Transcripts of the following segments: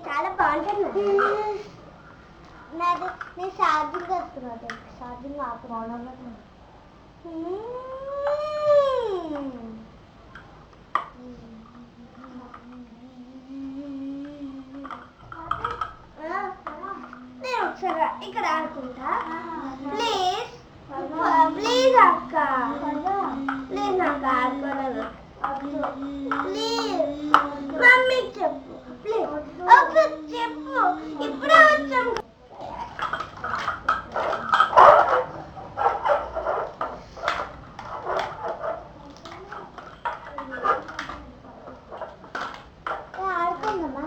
చాలా బాగుంటుంది. నేను ఛార్జింగ్ వస్తున్నాను, ఛార్జింగ్ ఆపడం. నేను ఒకసారి ఇక్కడ ఆడుకుంటా. ప్లీజ్ ప్లీజ్ అక్క, ప్లీజ్ నాకు ఆడుకోలేదు. ప్లీజ్ మమ్మీకి చెప్పు, ప్లీజ్ ఒకసారి చెప్పు. ఇప్పుడే వచ్చాం. ఆడుకుందామా?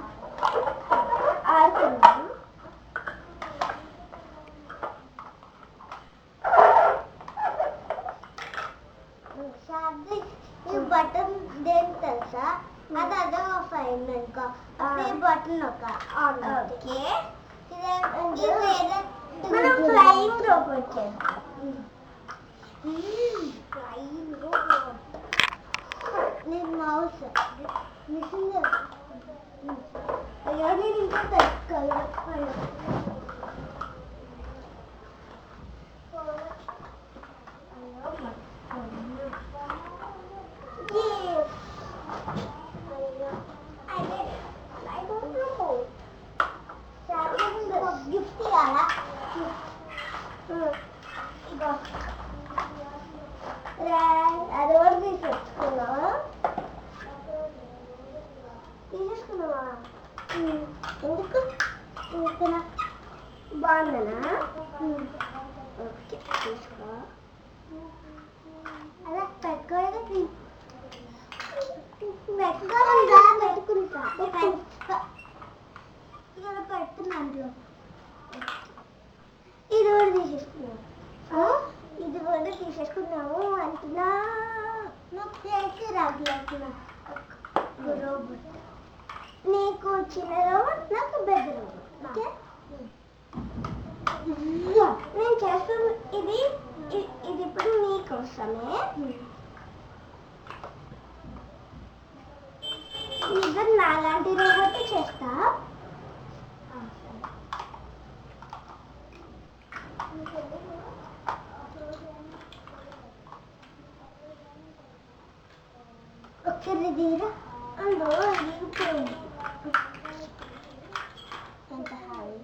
ఆడుకుందాం. ఈ బటన్ దేనికి తెలుసా? అది అదే ఆఫ్ అయింది అనుకో, ఈ బటన్ ఒక ఆన్. ఓకే, మనం ఫ్లయింగ్ రోబోట్ చేస్తాం. Flying robot. నేను మౌస్ మిషన్. అయ్యో నేను ఇంకా తెచ్చుకోవాలి. గిఫ్ట్ ఇవ్వాలా? అది కూడా తీసేసుకున్నావా? తీసేసుకున్నావా? ఎందుకు తీసుకున్నా? బాగుందనా? ఓకే తీసుకో. అలా పెట్టుకోవాలి. పెట్టుకోవాలా? పెట్టుకుంటా. ఇక్కడ పెడుతున్నాను. ఇది కూడా తీసేసుకున్నాము. ఇది కూడా తీసేసుకున్నాము అంటున్నా. నాకు ప్లేట్కి రాగలేకున్నా. రోబోట్ నీకు చిన్న రోబోట్, నాకు పెద్ద రోబోట్. ఓకే, నేను చేస్తాను. ఇది ఇది ఇప్పుడు నీకోసమే. ఇద్దరు నాలాంటి రోబోట్ చేస్తా. ఒకసారి తీరా. అందులో దిగిపోయింది. ఎంత హాయి.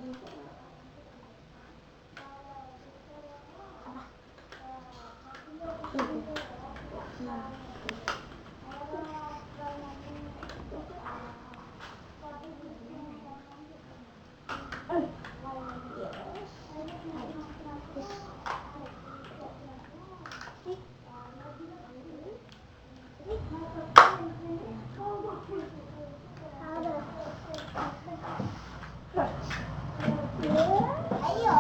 అయ్యో